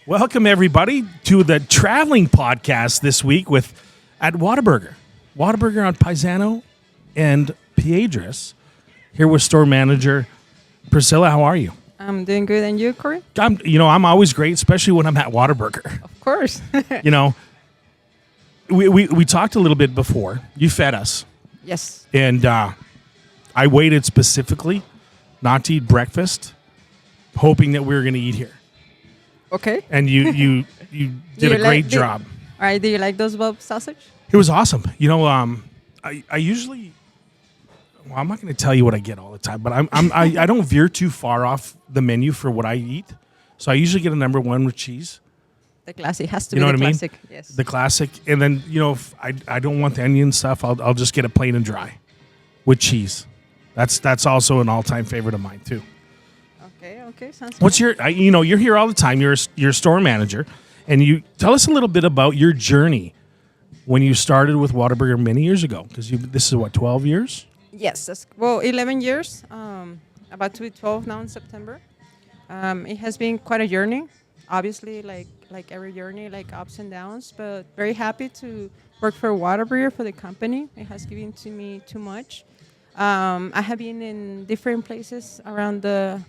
Welcome, everybody, to the traveling podcast this week at Whataburger. Whataburger on Paisano and Piedras. Here with store manager Priscilla. How are you? I'm doing good. And you, Corey? I'm always great, especially when I'm at Whataburger. Of course. We talked a little bit before. You fed us. Yes. And I waited specifically not to eat breakfast, hoping that we were going to eat here. Okay. And you did a great job. All right. Do you like those Bob sausage? It was awesome. I usually, well, I'm not going to tell you what I get all the time, but I don't veer too far off the menu for what I eat. So I usually get a number one with cheese. The classic has to be the classic. Yes. Yes. The classic, and then if I don't want the onion stuff, I'll just get it plain and dry with cheese. That's also an all-time favorite of mine too. Okay. Sounds What's good. you're here all the time. You're a store manager, and you tell us a little bit about your journey when you started with Whataburger many years ago. Because this is what, 12 years? Yes. 11 years. About to be 12 now in September. It has been quite a journey. Obviously, like every journey, like ups and downs. But very happy to work for Whataburger, for the company. It has given to me too much. I have been in different places around the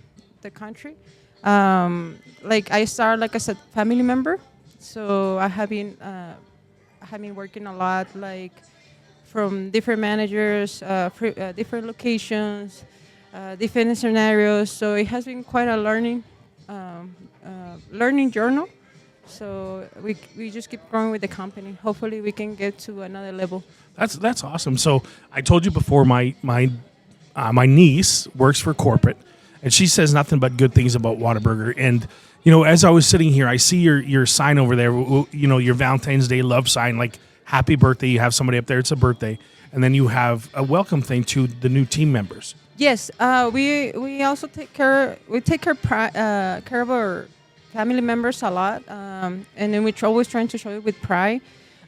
country. I started like as a family member, so I have been working a lot, like from different managers, different locations, different scenarios. So it has been quite a learning journal. So we just keep growing with the company. Hopefully we can get to another level. That's awesome. So I told you before, my niece works for corporate, and she says nothing but good things about Whataburger. And as I was sitting here, I see your sign over there. Your Valentine's Day love sign, like happy birthday. You have somebody up there; it's a birthday, and then you have a welcome thing to the new team members. Yes, we also take care of our family members a lot, and then we're always trying to show it with pride.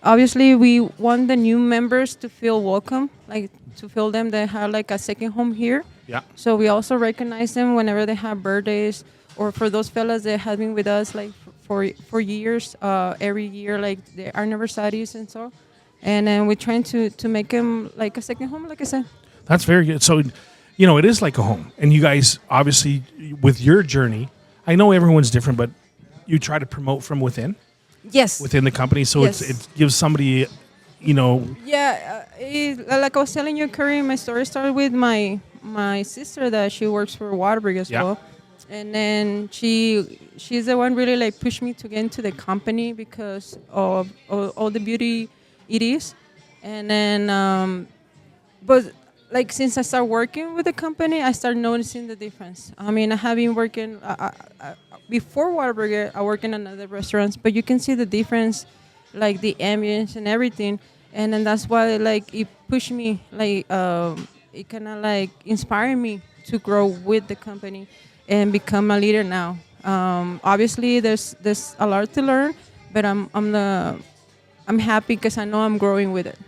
Obviously, we want the new members to feel welcome, like to feel them they have like a second home here. Yeah. So we also recognize them whenever they have birthdays, or for those fellas that have been with us like for years, every year, like their anniversaries and so. And then we're trying to make them like a second home, like I said. That's very good. So, it is like a home. And you guys, obviously, with your journey, I know everyone's different, but you try to promote from within. Yes. Within the company. So Yes. it gives somebody, Yeah, like I was telling you, Curry, my story started with my sister that she works for Whataburger as well. And then she's the one really like pushed me to get into the company because of all the beauty it is. And then, but like since I started working with the company, I started noticing the difference. I mean, I have been working before Whataburger. I work in another restaurants, but you can see the difference, like the ambience and everything. And then that's why like it pushed me, like it kind of like inspired me to grow with the company and become a leader now. Obviously, there's a lot to learn, but I'm happy because I know I'm growing with it.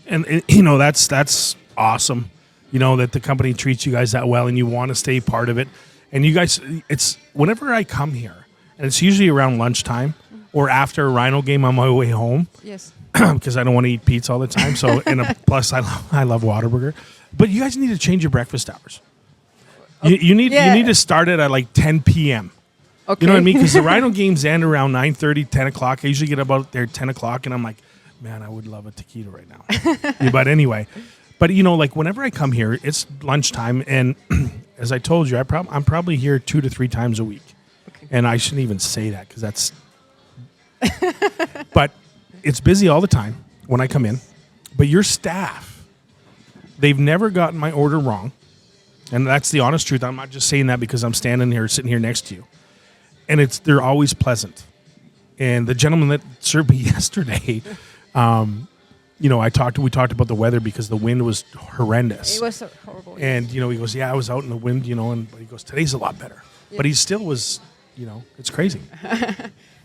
and that's awesome. That the company treats you guys that well and you want to stay part of it. And you guys, it's whenever I come here, and it's usually around lunchtime or after a Rhino game on my way home. Yes. Because I don't want to eat pizza all the time. So, plus I love Whataburger. But you guys need to change your breakfast hours. You need to start it at like 10 p.m. Okay. You know what I mean? Because the Rhino games end around 9:30, 10 o'clock. I usually get about there 10 o'clock, and I'm like, man, I would love a taquito right now. Yeah, but anyway, like whenever I come here, it's lunchtime, and as I told you, I'm probably here 2 to 3 times a week. Okay. And I shouldn't even say that because that's. But it's busy all the time when I come in. But your staff, they've never gotten my order wrong. And that's the honest truth. I'm not just saying that because I'm sitting here next to you. And they're always pleasant. And the gentleman that served me yesterday, we talked about the weather because the wind was horrendous. It was horrible. And, he goes, yeah, I was out in the wind, but he goes, today's a lot better. Yeah. But he still was, it's crazy.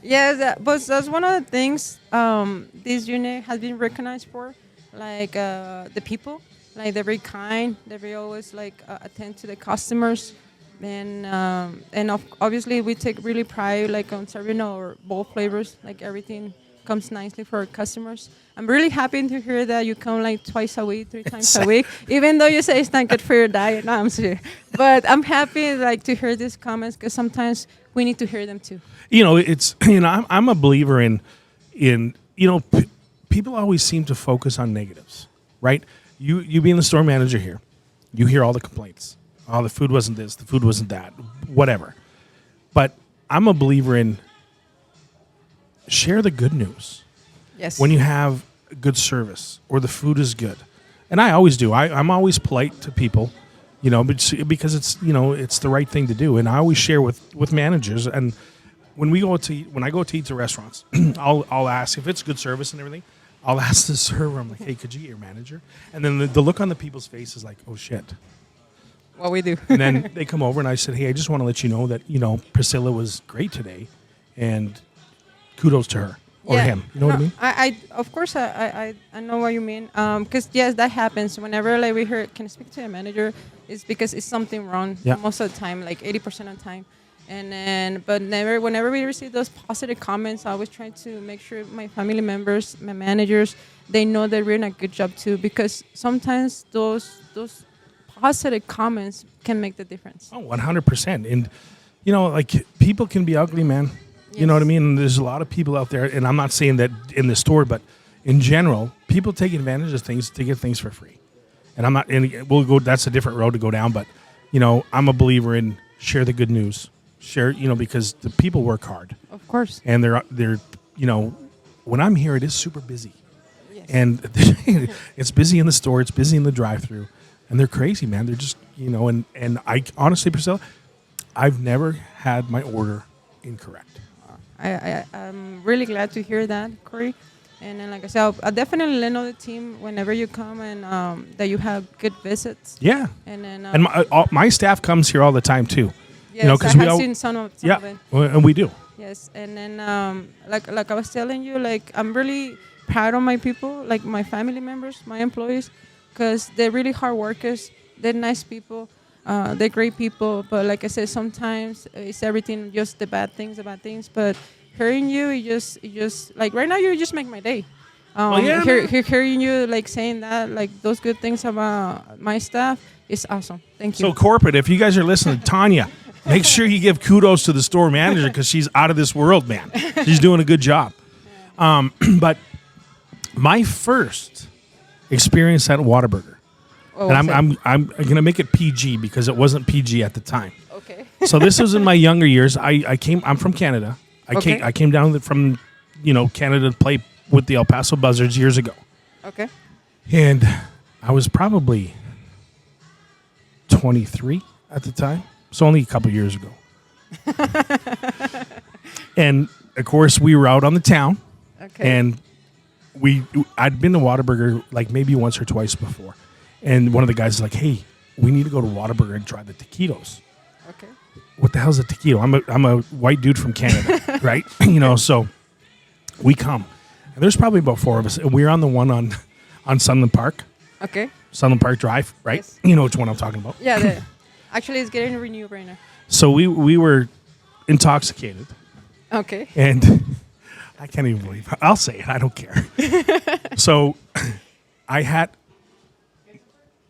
Yeah, but that's one of the things this unit has been recognized for, like the people, like they're very kind, they very always like attend to the customers, And obviously we take really pride like on serving our both flavors, like everything comes nicely for our customers. I'm really happy to hear that you come like twice a week, 3 times a week, even though you say it's not good for your diet. No, I'm serious. But I'm happy like to hear these comments because sometimes we need to hear them too. It's I'm a believer in people always seem to focus on negatives, right? You being the store manager here, you hear all the complaints. Oh, the food wasn't this, the food wasn't that, whatever. But I'm a believer in share the good news. Yes. When you have good service or the food is good. And I always do. I'm always polite to people, because it's the right thing to do. And I always share with managers. And when I go to eat to restaurants, I'll ask if it's good service and everything. I'll ask the server, I'm like, hey, could you get your manager? And then the look on the people's face is like, oh, shit. What we do. And then they come over and I said, hey, I just want to let you know that, Priscilla was great today. And kudos to her or him. You know what I mean? I of course, I know what you mean. Because, yes, that happens. Whenever like we hear, can I speak to a manager? It's because it's something wrong most of the time, like 80% of the time. But whenever we receive those positive comments, I always try to make sure my family members, my managers, they know that we're doing a good job too. Because sometimes those positive comments can make the difference. Oh, 100%. And, like people can be ugly, man. Yes. You know what I mean? And there's a lot of people out there, and I'm not saying that in the store, but in general, people take advantage of things to get things for free. And that's a different road to go down, but, I'm a believer in share the good news. Share, because the people work hard. Of course. And they're when I'm here, it is super busy. Yes. And it's busy in the store, it's busy in the drive-thru. And they're crazy, man. They're just, and I honestly, Priscilla, I've never had my order incorrect. I'm really glad to hear that, Corey. And then, like I said, I'll definitely let know the team whenever you come and that you have good visits. Yeah. And then And my staff comes here all the time too. yes, because I have seen some of it. And we do. Yes, and then like I was telling you, like I'm really proud of my people, like my family members, my employees, because they're really hard workers. They're nice people. They're great people. But like I said, sometimes it's everything, just the bad things. But hearing you, it just like right now, you just make my day. Hearing you like saying that, like those good things about my staff is awesome. Thank you. So corporate, if you guys are listening, Tanya, make sure you give kudos to the store manager because she's out of this world, man. She's doing a good job. But my first experience at Whataburger, and I'm gonna make it PG because it wasn't PG at the time. Okay. So this was in my younger years. I'm from Canada. I came down from Canada to play with the El Paso Buzzards years ago. Okay. And I was probably 23 at the time. So only a couple years ago. And of course we were out on the town. Okay. And I'd been to Whataburger like maybe once or twice before. And one of the guys is like, hey, we need to go to Whataburger and try the taquitos. Okay. What the hell's a taquito? I'm a white dude from Canada, right? So we come. And there's probably about 4 of us. And we're on the one on Sunland Park. Okay. Sunland Park Drive, right? Yes. You know which one I'm talking about. Yeah, actually it's getting renewed right now. So we were intoxicated. Okay. And I can't even believe it. I'll say it. I don't care. So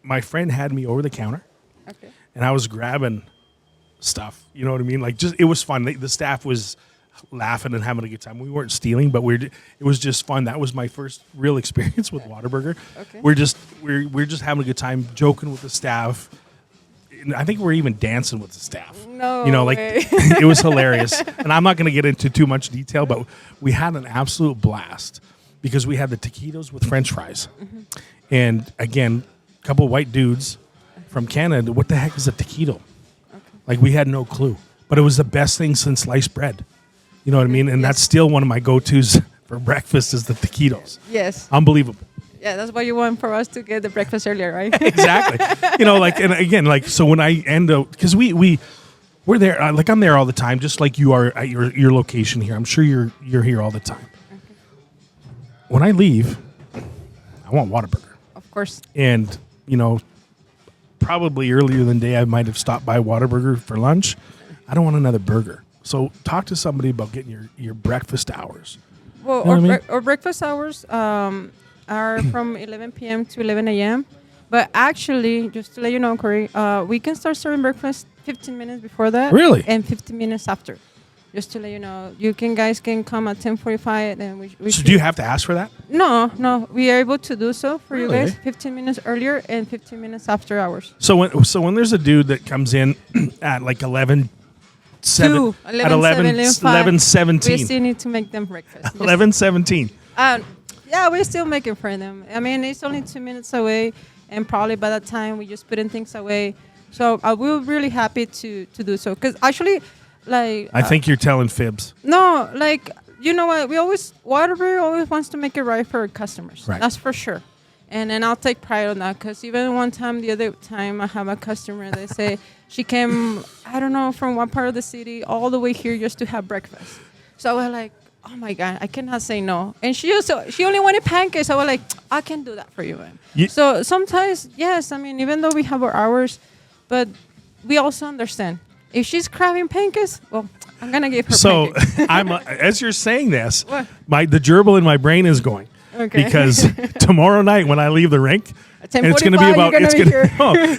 my friend had me over the counter. Okay. And I was grabbing stuff. You know what I mean? Like, just it was fun. The staff was laughing and having a good time. We weren't stealing, but it was just fun. That was my first real experience with Whataburger. Okay. We're just having a good time, joking with the staff. And I think we're even dancing with the staff. No way. It was hilarious. And I'm not going to get into too much detail, but we had an absolute blast because we had the taquitos with French fries. Mm-hmm. And again, a couple of white dudes from Canada. What the heck is a taquito? Okay. Like, we had no clue, but it was the best thing since sliced bread. You know what I mean? And that's still one of my go-tos for breakfast is the taquitos. Yes. Unbelievable. Yeah, that's what you want for us to get the breakfast earlier, right? Exactly. And again, so when I end up, because we're there, I'm there all the time, just like you are at your location here. I'm sure you're here all the time. Okay. When I leave, I want Whataburger. Of course. And, probably earlier in the day, I might have stopped by Whataburger for lunch. I don't want another burger. So talk to somebody about getting your breakfast hours. Well, You know what I mean? our breakfast hours are from 11 p.m. to 11 a.m. But actually, just to let you know, Corey, we can start serving breakfast 15 minutes before that. Really? And 15 minutes after. Just to let you know, guys can come at 10:45, and we. So do you have to ask for that? No, we are able to do so for you Really? guys. 15 minutes earlier and 15 minutes after hours. So when there's a dude that comes in at like 11, 7, at 11:17. We still need to make them breakfast. 11:17. Yeah, we're still making for them. I mean, it's only 2 minutes away, and probably by that time we just putting things away. So we're really happy to do so. Because actually, like... I think you're telling fibs. No, like, you know what? Whataburger always wants to make it right for our customers. Right. That's for sure. And I'll take pride on that. Because even the other time, I have a customer, they say she came, I don't know, from one part of the city all the way here just to have breakfast. So I was like, oh my God, I cannot say no. And she only wanted pancakes. I was like, I can do that for you, man. So sometimes, yes, I mean, even though we have our hours, but we also understand. If she's craving pancakes, well, I'm going to give her pancakes. So as you're saying this, What? the gerbil in my brain is going. Okay. Because tomorrow night when I leave the rink, At and it's going to be 10:45, about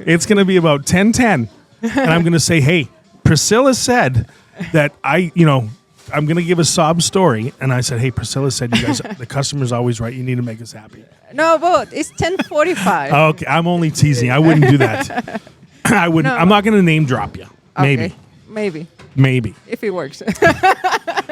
it's going to be about 10:10, and I'm going to say, "Hey, Priscilla said that I'm going to give a sob story," and I said, "Hey, Priscilla said you guys, the customer's always right. You need to make us happy." No, but it's 10:45. Okay, I'm only teasing. I wouldn't do that. I wouldn't. No. I'm not going to name drop you. Okay. Maybe. If it works.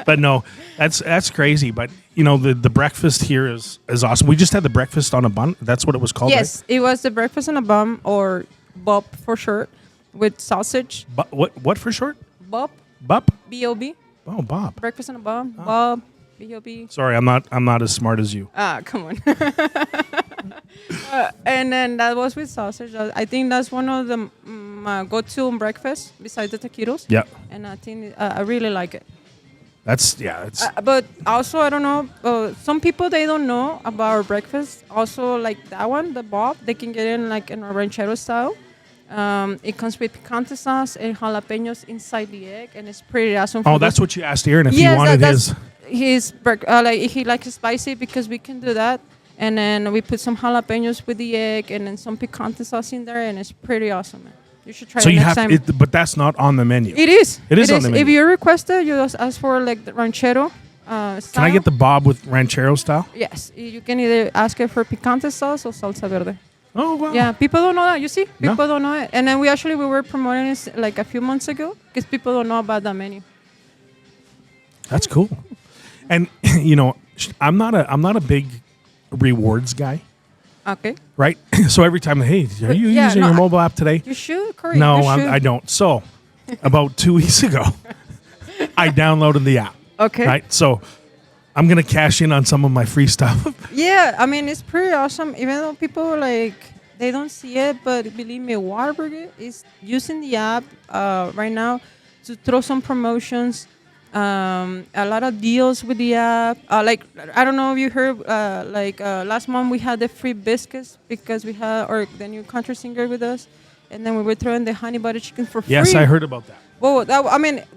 But no, that's crazy. But the breakfast here is awesome. We just had the breakfast on a bun. That's what it was called. Yes, right? it was the breakfast on a bun, or bob for short, with sausage. What for short? Bob. Bup? B-O-B. Oh, Bob. Breakfast on a bun. Bob. B-O-B. Sorry, I'm not as smart as you. Come on. And then that was with sausage. I think that's one of the go-to breakfast besides the taquitos. Yeah. And I think I really like it. It's But also, I don't know. Some people, they don't know about our breakfast. Also, like that one, the Bob, they can get in like in a ranchero style. It comes with picante sauce and jalapenos inside the egg, and it's pretty awesome. Oh, that's what you asked Aaron if he wanted he likes it spicy, because we can do that. And then we put some jalapenos with the egg, and then some picante sauce in there, and it's pretty awesome, man. You should try it next time. But that's not on the menu. It is. It is on the menu. If you request it, you just ask for like the ranchero style. Can I get the Bob with ranchero style? Yes. You can either ask it for picante sauce or salsa verde. Oh, wow. Yeah, people don't know that. You see? No. People don't know it. And then we were promoting it like a few months ago, because people don't know about that menu. That's cool. And I'm not a big rewards guy. Okay. Right? So every time, hey, are you using your mobile app today? You should, Corey. No, You should. I don't. So about 2 weeks ago, I downloaded the app. Okay. Right? So I'm going to cash in on some of my free stuff. Yeah, I mean, it's pretty awesome. Even though people, they don't see it, but believe me, Whataburger is using the app right now to throw some promotions, a lot of deals with the app. I don't know if you heard, last month we had the free biscuits because we had the new country singer with us, and then we were throwing the honey butter chicken for free. Yes, I heard about that. Well,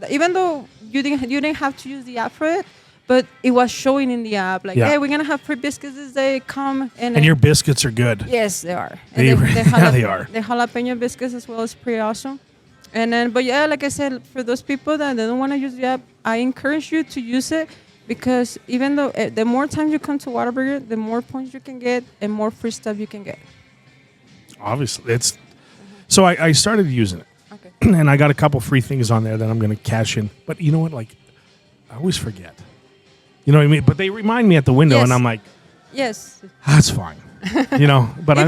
even though you didn't have to use the app for it, but it was showing in the app, hey, we're gonna have free biscuits this day. Come and your biscuits are good. Yes, they are. They are. The jalapeno biscuits as well is pretty awesome. And then, but yeah, like I said, for those people that they don't want to use the app, I encourage you to use it, because even though the more times you come to Whataburger, the more points you can get and more free stuff you can get. Obviously, so I started using it. Okay. And I got a couple free things on there that I'm going to cash in. But you know what? I always forget. You know what I mean? But they remind me at the window, and I'm like, yes, that's fine. But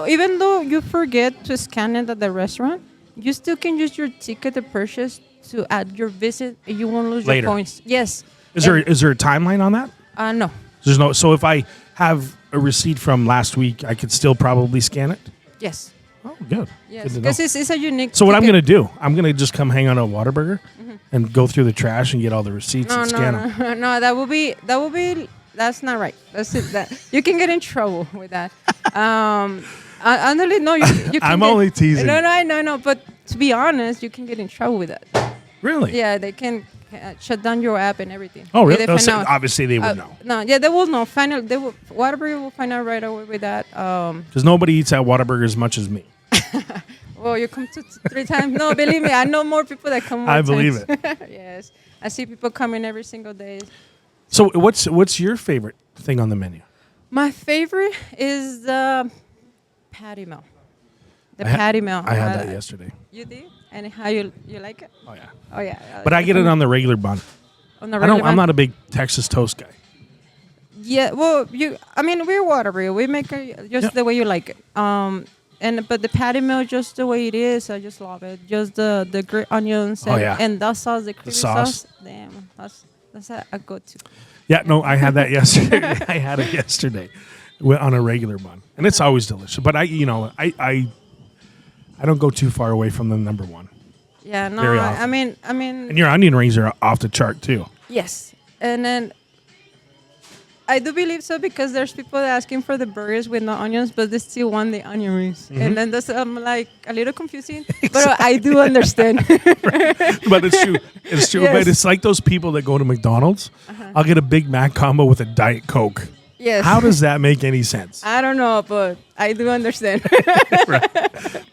even though you forget to scan it at the restaurant, you still can use your ticket to purchase to add your visit, and you won't lose later. your points. Yes. Is there a timeline on that? No. There's no. So if I have a receipt from last week, I could still probably scan it. Yes. Oh, good. Yes, because it's a unique. So what I'm going to do, I'm going to just come hang on at Whataburger and go through the trash and get all the receipts and scan them. No, that would be. That's not right. That's it. That you can get in trouble with that. Honestly, no. You can I'm get, only teasing. No, no. But to be honest, you can get in trouble with that. Really? Yeah, they can shut down your app and everything. Oh, really? If they find out. Obviously, they would know. No, yeah, they will know. They will. Whataburger will find out right away with that. Because nobody eats at Whataburger as much as me. Well, you come 3 times. No, believe me, I know more people that come more I believe times. it. Yes, I see people coming every single day. So what's your favorite thing on the menu? My favorite is the patty melt. The patty melt. I had that yesterday. You did? And how you like it? Oh, yeah. Oh yeah. But I get it on the regular bun. On the regular I'm not a big Texas toast guy. Yeah, well, we're Whataburger. We make it just the way you like it. But the patty melt just the way it is, I just love it. Just the grilled onions and that sauce, the creamy sauce. Damn, that's a go-to. Yeah, no, I had that yesterday. I had it yesterday on a regular bun, and it's always delicious. But I don't go too far away from the number one. Yeah, no, Very often. I mean, And your onion rings are off the chart too. yes, and then I do believe so because there's people asking for the burgers with no onions, but they still want the onion rings, and then that's like a little confusing. But I do understand. But it's true. It's true. Yes. But it's like those people that go to McDonald's. I'll get a Big Mac combo with a Diet Coke. Yes. How does that make any sense? I don't know, but I do understand.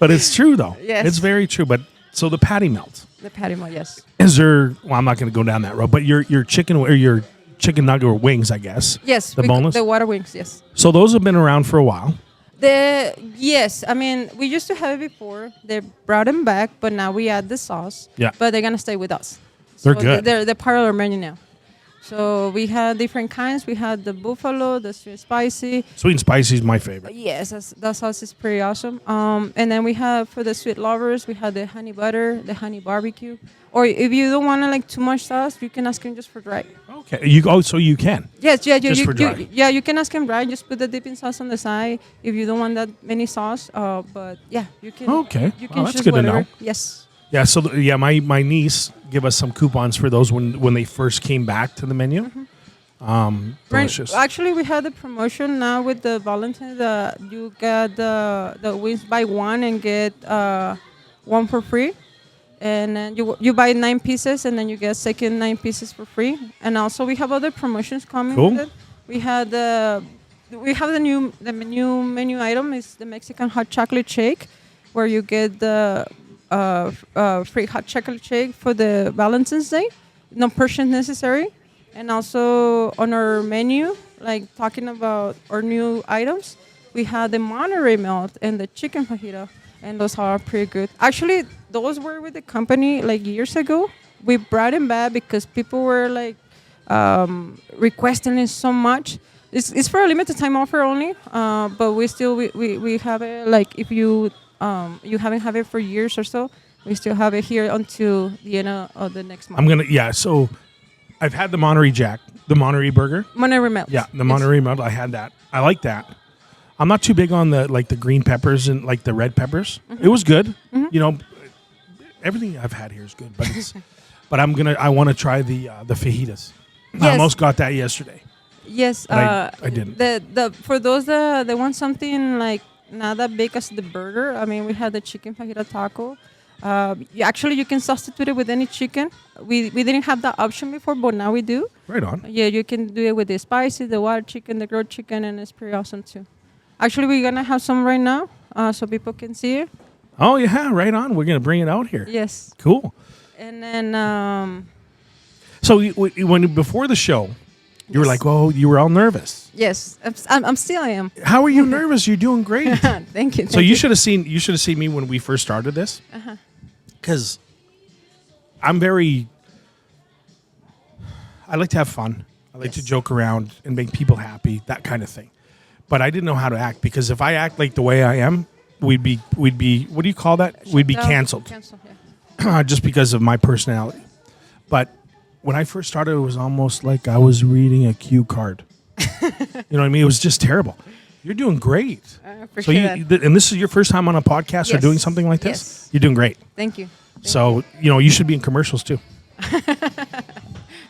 But it's true though. Yes. It's very true. But so the patty melt. The patty melt, yes. Is there? Well, I'm not going to go down that road. But your chicken or your chicken nugget or wings, I guess. Yes. The boneless. The water wings, yes. So those have been around for a while. Yes, I mean we used to have it before. They brought them back, but now we add the sauce. Yeah. But they're gonna stay with us. They're So good. They're part of our menu now. So we had different kinds. We had the buffalo, the sweet spicy. Sweet and spicy is my favorite. Yes, that sauce is pretty awesome. And then we have for the sweet lovers, we had the honey butter, the honey barbecue. Or if you don't want like too much sauce, you can ask him just for dry. Okay. So you can. Yes, yeah, Just for dry. you can ask him dry. Just put the dipping sauce on the side if you don't want that many sauce. But yeah, you can. Okay. You Well, can that's choose good to whatever. know. Yes. Yeah. So my niece gave us some coupons for those when they first came back to the menu. Delicious. Actually, we had a promotion now with the Valentine's. You get the wings buy one and get one for free. And then you buy 9 pieces, and then you get second 9 pieces for free. And also we have other promotions coming. Cool. With it. We have the new menu item is the Mexican hot chocolate shake, where you get the free hot chocolate shake for the Valentine's Day. No purchase necessary. And also on our menu, like talking about our new items, we have the Monterey melt and the chicken fajita. And those are pretty good. Actually, those were with the company like years ago. We brought them back because people were like requesting it so much. It's for a limited time offer only, but we have it. Like if you haven't had it for years or so, we still have it here until the end of the next month. So I've had the Monterey Jack, the Monterey burger. Monterey melt. Yeah, the Monterey melt. I had that. I like that. I'm not too big on the green peppers and like the red peppers. It was good. You know, everything I've had here is good, but but I want to try the fajitas. Yes. I almost got that yesterday. Yes, I didn't. The for those that want something like not that big as the burger. I mean, we had the chicken fajita taco. Actually, you can substitute it with any chicken. We didn't have that option before, but now we do. Right on. Yeah, you can do it with the spicy, the wild chicken, the grilled chicken, and it's pretty awesome too. Actually, we're gonna have some right now, so people can see it. Oh yeah, right on. We're gonna bring it out here. Yes. Cool. And then. So when before the show, you were like, "Oh, you were all nervous." Yes, I'm still I am. How are you nervous? You're doing great. Thank you. So you should have seen me when we first started this, because I like to have fun. I like to joke around and make people happy, that kind of thing. But I didn't know how to act, because if I act like the way I am, we'd be what do you call that? We'd be canceled. Just because of my personality. But when I first started, it was almost like I was reading a cue card. You know what I mean? It was just terrible. You're doing great. So and this is your first time on a podcast or doing something like this? Yes. You're doing great. Thank you. So, you should be in commercials too.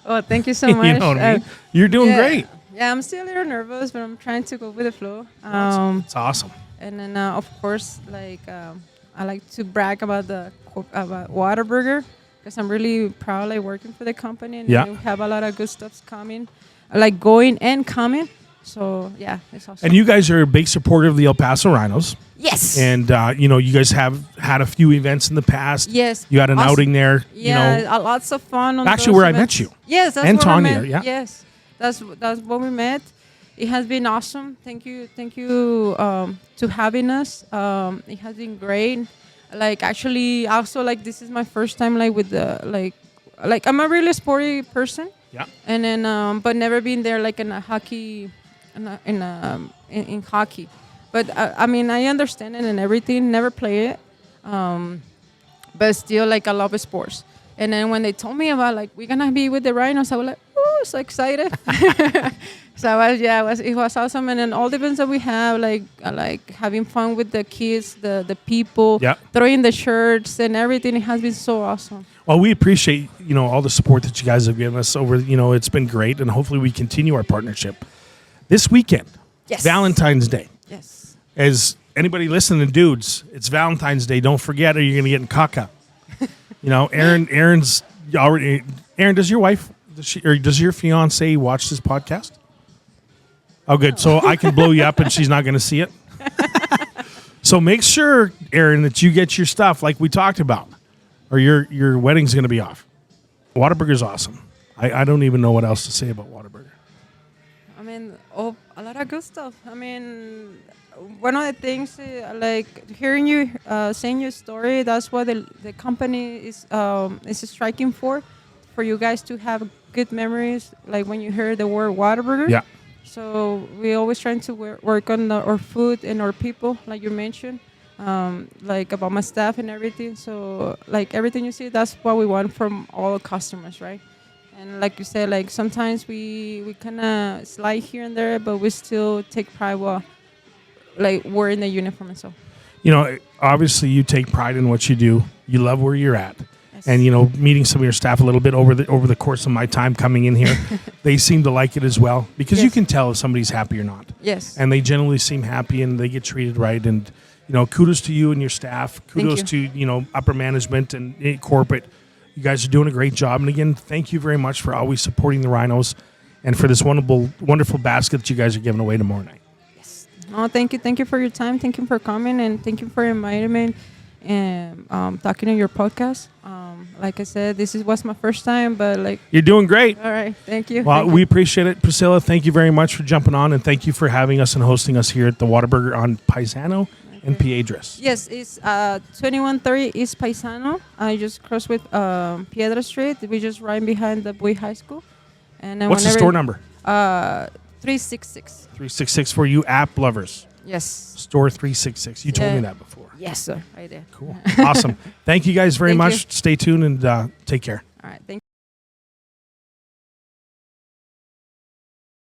Oh, thank you so much. You know what I mean? You're doing great. Yeah, I'm still a little nervous, but I'm trying to go with the flow. It's awesome. And then of course, like I like to brag about about Whataburger because I'm really proud like working for the company, and Yeah. we have a lot of good stuff coming, like going and coming. So yeah, it's awesome. And you guys are a big supporter of the El Paso Rhinos. Yes. And, you guys have had a few events in the past. Yes. You had an Awesome. outing there. Yeah, lots of fun. On Actually, those where I events. met you. Yes, that's And where Tanya, I met. yeah. Yes, that's where we met. It has been awesome. Thank you to having us. It has been great. Like actually, also like this is my first time like with the like I'm a really sporty person. Yeah. And then but never been there like in a hockey, in hockey. But I mean I understand it and everything. Never play it. But still like I love sports. And then when they told me about like we're gonna be with the Rhinos, I was like, oh, so excited. So it was awesome. And then all the events that we have, like having fun with the kids, the people, Yeah. throwing the shirts and everything. It has been so awesome. Well, we appreciate, all the support that you guys have given us over, it's been great. And hopefully we continue our partnership. This weekend, Yes. Valentine's Day. Yes. As anybody listening, dudes, it's Valentine's Day. Don't forget or you're going to get in caca. Aaron's already. Aaron, does your wife, does your fiance watch this podcast? Oh, good. So I can blow you up and she's not going to see it. So make sure, Aaron, that you get your stuff like we talked about, or your wedding's going to be off. Whataburger's awesome. I don't even know what else to say about Whataburger. I mean, a lot of good stuff. I mean, one of the things, like hearing you saying your story, that's what the company is striking for you guys to have good memories, like when you hear the word Whataburger. Yeah. So we always trying to work on our food and our people, like you mentioned, like about my staff and everything. So like everything you see, that's what we want from all customers, right? And like you said, like sometimes we kind of slide here and there, but we still take pride while like wearing the uniform and so. Obviously you take pride in what you do. You love where you're at. Yes. And, meeting some of your staff a little bit over the course of my time coming in here, they seem to like it as well because you Yes. can tell if somebody's happy or not. Yes. And they generally seem happy and they get treated right. And, kudos to you and your staff. Kudos to, upper management and corporate. You guys are doing a great job. And again, thank you very much for always supporting the Rhinos and for this wonderful basket that you guys are giving away tomorrow night. Yes. Oh, thank you. Thank you for your time. Thank you for coming and thank you for inviting me and talking on your podcast. Like I said, was my first time, but like You're doing great. all right. Thank you. Well, Thank we you. appreciate it. Priscilla, thank you very much for jumping on and thank you for having us and hosting us here at the Whataburger on Paisano and Piedras. Yes, it's 2130 East Paisano. I just crossed with Piedra Street. We just right behind the Boy High School. And then What's the store number? 366. 366 for you app lovers. Yes. Store 366. You told Yeah. me that before. Yes, sir. Right there. Cool. Awesome. Thank you guys very Thank much. you. Stay tuned and take care. All right. Thank you.